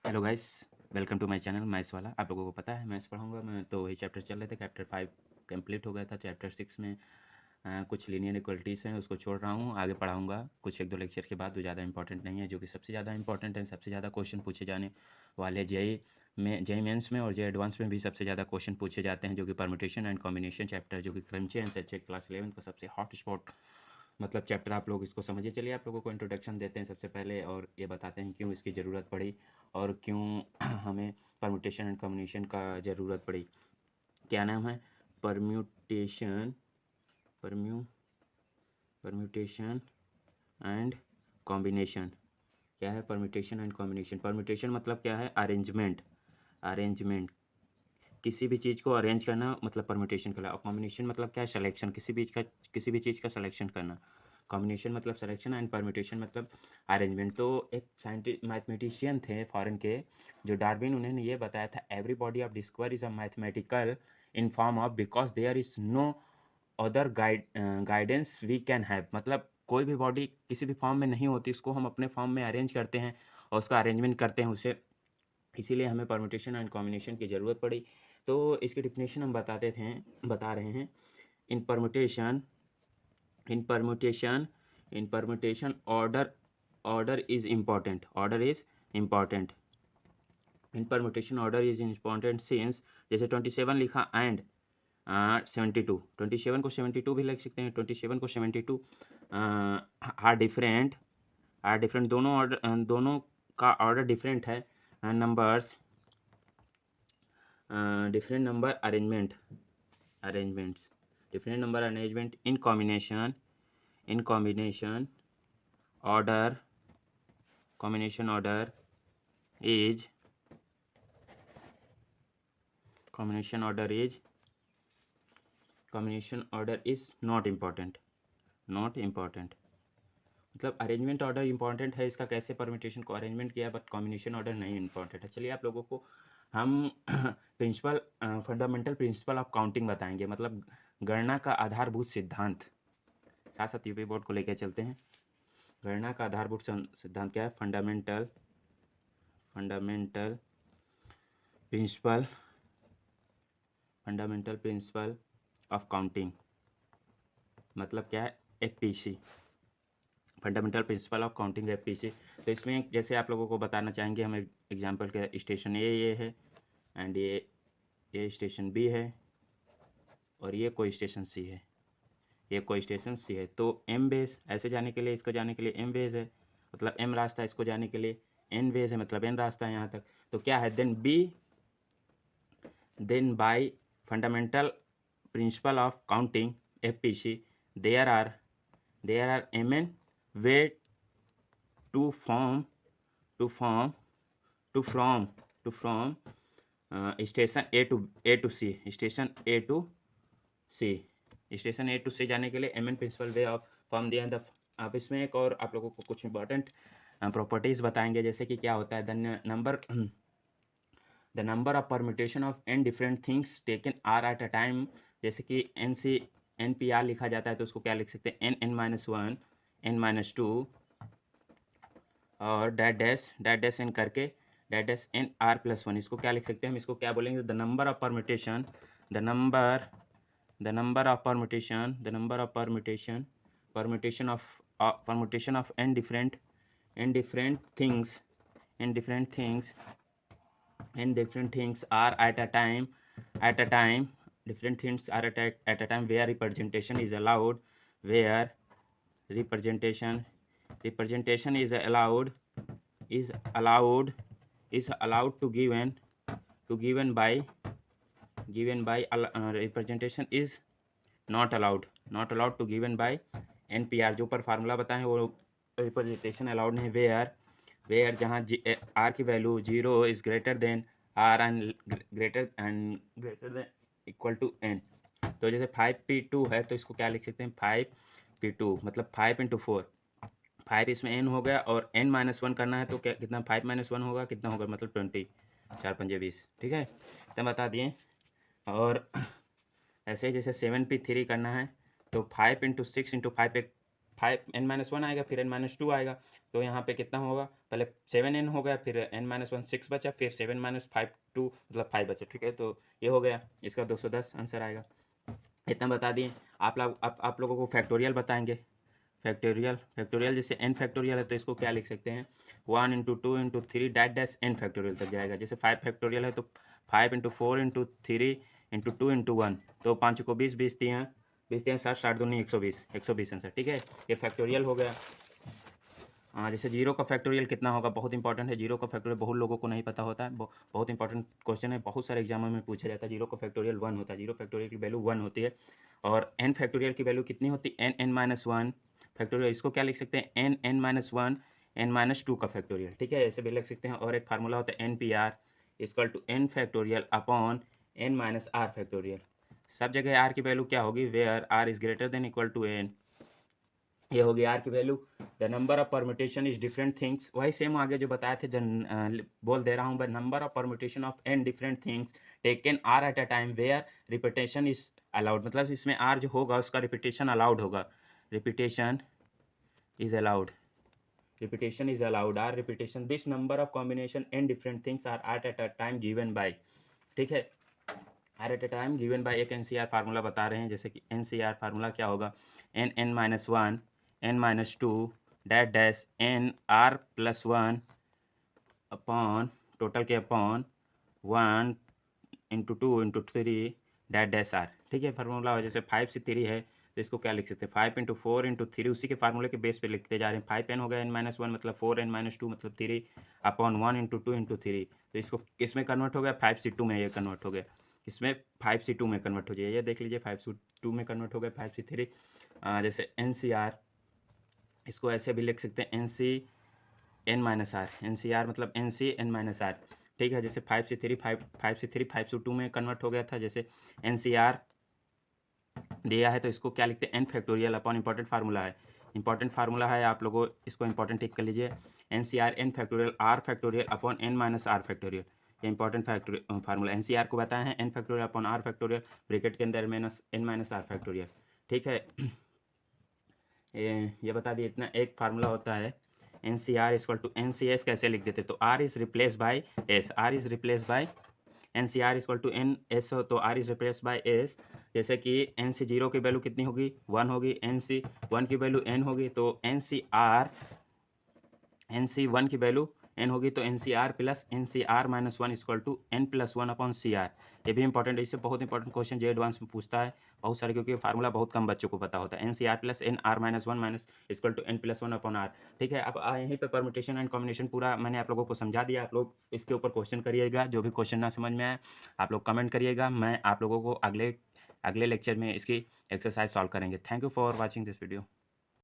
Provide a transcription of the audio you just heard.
Hello guys, welcome to my channel maths वाला। आप लोगों को पता है मैथ्स पढ़ाऊंगा मैं, तो वही चैप्टर चल रहे थे। चैप्टर 5 कंप्लीट हो गया था। चैप्टर 6 में कुछ लीनियर इक्वलिटीज़ हैं, उसको छोड़ रहा हूँ। आगे पढ़ाऊंगा कुछ एक दो लेक्चर के बाद, जो ज़्यादा इंपॉर्टेंट नहीं है, जो कि सबसे ज़्यादा इंपॉर्टेंट है। सबसे ज़्यादा क्वेश्चन पूछे जाने वाले जेई मेंस में और जेई एडवांस में भी सबसे ज़्यादा क्वेश्चन पूछे जाते हैं, जो कि परम्यूटेशन एंड कॉम्बिनेशन चैप्टर, जो कि क्रमची एंड सच्चे क्लास 11 का सबसे हॉट स्पॉट मतलब चैप्टर। आप लोग इसको समझिए। चलिए आप लोगों को इंट्रोडक्शन देते हैं सबसे पहले, और ये बताते हैं क्यों इसकी ज़रूरत पड़ी और क्यों हमें परम्यूटेशन एंड कॉम्बिनेशन का ज़रूरत पड़ी। क्या नाम है? परम्यूटेशन परम्यू परम्यूटेशन एंड कॉम्बिनेशन। क्या है परम्यूटेशन एंड कॉम्बिनेशन? परम्यूटेशन मतलब क्या है? अरेंजमेंट किसी भी चीज़ को अरेंज करना मतलब परम्यूटेशन कहलाता है। और कॉम्बिनेशन मतलब क्या है? सिलेक्शन, किसी भी चीज़ का सिलेक्शन करना। कॉम्बिनेशन मतलब सिलेक्शन एंड परम्यूटेशन मतलब अरेंजमेंट। तो एक साइंटिस्ट मैथमेटिशियन थे फॉरेन के, जो डार्विन, उन्होंने ये बताया था, every body of discover is a mathematical in form of because there is no other guidance we can have. मतलब कोई भी बॉडी किसी भी फॉर्म में नहीं होती, इसको हम अपने फॉर्म में अरेंज करते हैं और उसका अरेंजमेंट करते हैं उसे, इसीलिए हमें परम्यूटेशन एंड कॉम्बिनेशन की ज़रूरत पड़ी। तो इसकी डिफिनेशन हम बता रहे हैं। In permutation in permutation in permutation order is important in permutation order is important since जैसे 27 लिखा एंड 72, 27 को 72 भी लिख सकते हैं। 27 को 72 आर डिफरेंट दोनों का ऑर्डर डिफरेंट है। Numbers different number arrangements different number arrangement in combination order combination order is not important। मतलब अरेंजमेंट ऑर्डर इंपॉर्टेंट है इसका, कैसे परम्यूटेशन को अरेंजमेंट किया, बट कॉम्बिनेशन ऑर्डर नहीं इंपॉर्टेंट है। चलिए आप लोगों को हम फंडामेंटल प्रिंसिपल ऑफ काउंटिंग बताएंगे, मतलब गणना का आधारभूत सिद्धांत। साथ साथ यूपी बोर्ड को लेकर चलते हैं। गणना का आधारभूत सिद्धांत क्या है? फंडामेंटल प्रिंसिपल ऑफ काउंटिंग मतलब क्या है? FPC, fundamental principle of counting, FPC. तो इसमें जैसे आप लोगों को बताना चाहेंगे, हम एग्जांपल के स्टेशन ये है एंड ये स्टेशन बी है और ये कोई स्टेशन सी है, तो एम बेस ऐसे जाने के लिए, इसको जाने के लिए एम बेस है, मतलब एम रास्ता, इसको जाने के लिए एन बेस है, मतलब एन रास्ता है यहाँ तक। तो क्या है? Then by fundamental principle of counting, FPC, there are mn way to form to from station A to C, station A to C जाने के लिए mn principle way of form दिया था। आप इसमें एक और आप लोगों को कुछ इंपॉर्टेंट प्रॉपर्टीज बताएंगे, जैसे कि क्या होता है the number of permutation of n different things taken r at a time. जैसे कि एन पी आर लिखा जाता है, तो उसको क्या लिख सकते हैं? n-1 n-2 और डैश एन करके डैश एन आर प्लस 1। इसको क्या लिख सकते हैं? हम इसको क्या बोलेंगे? The number of permutation permutation of n different things are at a time different things are at a time where representation is allowed, where representation is allowed to given by representation is not allowed to given by npr। जो ऊपर formula बताएं वो representation allowed नहीं। Where जहाँ r की value 0 is greater than r and greater than equal to n. तो जैसे 5p2 है, तो इसको क्या लिख सकते हैं? 5p2 मतलब 5 × 4, 5 इसमें n हो गया और n-1 करना है, तो क्या कितना? 5-1 होगा, कितना होगा? मतलब 20, 4×5 = 20। ठीक है, तो बता दिए। और ऐसे ही जैसे 7p3 करना है, तो 5 × 6 × 5 एक n-1 आएगा, फिर n-2 आएगा, तो यहाँ पे कितना होगा, पहले 7n हो गया, फिर n-1 6 बचा, फिर 7 - 2 मतलब 5 बचा, ठीक है। तो ये हो गया, इसका 210 आंसर आएगा। इतना बता दिए। आप लोगों को फैक्टोरियल बताएंगे। फैक्टोरियल जैसे n फैक्टोरियल है तो इसको क्या लिख सकते हैं, 1 × 2 × 3 डैश n फैक्टोरियल तक जाएगा। जैसे 5 फैक्टोरियल है तो 5 × 4 × 3 × 2 × 1, तो 5 को 20, 20 3 60, 60 दूनी 120 आंसर, ठीक है। ये फैक्टोरियल हो गया। जैसे जीरो का फैक्टोरियल कितना होगा, बहुत इंपॉर्टेंट है। जीरो का फैक्टोरियल बहुत लोगों को नहीं पता होता है, बहुत इंपॉर्टेंट क्वेश्चन है, बहुत सारे एग्जामों में पूछा जाता है। जीरो का फैक्टोरियल 1 होता है, जीरो फैक्टोरियल की वैल्यू 1 होती है। और n फैक्टोरियल की वैल्यू कितनी होती है, n-1 फैक्टोरियल। इसको क्या लिख सकते हैं, n-1 n-2 का फैक्टोरियल, ठीक है, ऐसे भी लिख सकते हैं। और एक फार्मूला होता है NPR = n factorial upon n-r factorial. सब जगह r की वैल्यू क्या होगी, where r is greater than equal to n। ये होगी r की वैल्यू। The number of permutation is different things, वही सेम आगे जो बताए थे, बोल दे रहा हूँ। But number of permutation of n different things taken r at a time where repetition is allowed, मतलब इसमें r जो होगा उसका रिपीटेशन अलाउड होगा। Repetition is allowed, repetition is allowed, r repetition, this number of combination n different things are at a time given by, ठीक है, r at a time given by। एक NCR formula बता रहे हैं, जैसे कि NCR formula क्या होगा, n-1 n-2 dash n r+1 upon total के अपॉन 1 × 2 × 3 डैश r, ठीक है। फार्मूला जैसे 5 से 3 है तो इसको क्या लिख सकते हैं, 5 × 4 × 3, उसी के फार्मूले के बेस पे लिखते जा रहे हैं। 5n हो गया, n-1 मतलब 4n-2 मतलब 3 अपॉन 1 × 2 × 3, तो इसको किस में कन्वर्ट हो गया, 5 से 2 में ये कन्वर्ट हो गया। इसमें 5 से 2 में कन्वर्ट हो जाए, ये देख लीजिए, 5 से 2 में कन्वर्ट हो गया, 5 से 3। जैसे NCR, इसको ऐसे भी लिख सकते हैं, NC-n-r, NCR मतलब NC-n-r, ठीक है। जैसे 5 से 3 5 से 2 में कन्वर्ट हो गया था। जैसे NCR दिया है तो इसको क्या लिखते हैं, n factorial upon important formula है, आप लोगों इसको इंपॉर्टेंट टिक कर लीजिए। NCR n factorial r factorial upon n-r factorial, ये इंपॉर्टेंट फार्मूला। NCR को बताए हैं n factorial upon r factorial, bracket के अंदर n-r फैक्टोरियल, ठीक है। ये बता दिए इतना। एक फार्मूला होता है NCR = NCS, कैसे लिख देते, तो r is replace by s, r is replace by NCR = NS हो तो r is replace by s। जैसे कि NC0 की वैल्यू कितनी होगी, 1 होगी, NC1 की वैल्यू n होगी, तो NC1 की वैल्यू n होगी, तो NCR + NCR-1 = n+1 upon CR। ये भी इंपॉर्टेंट है, इससे बहुत इंपॉर्टेंट क्वेश्चन जे एडवांस में पूछता है बहुत सारे, क्योंकि फार्मूला बहुत कम बच्चों को पता होता है। NCR + NR-1 = n+1 upon r, ठीक है। अब यहीं पे परम्यूटेशन एंड कॉम्बिनेशन पूरा मैंने आप लोगों को समझा दिया। आप लोग इसके ऊपर क्वेश्चन करिएगा, जो भी क्वेश्चन ना समझ में आए आप लोग कमेंट करिएगा, मैं आप लोगों को अगले लेक्चर में इसकी एक्सरसाइज सॉल्व करेंगे। Thank you for watching this video.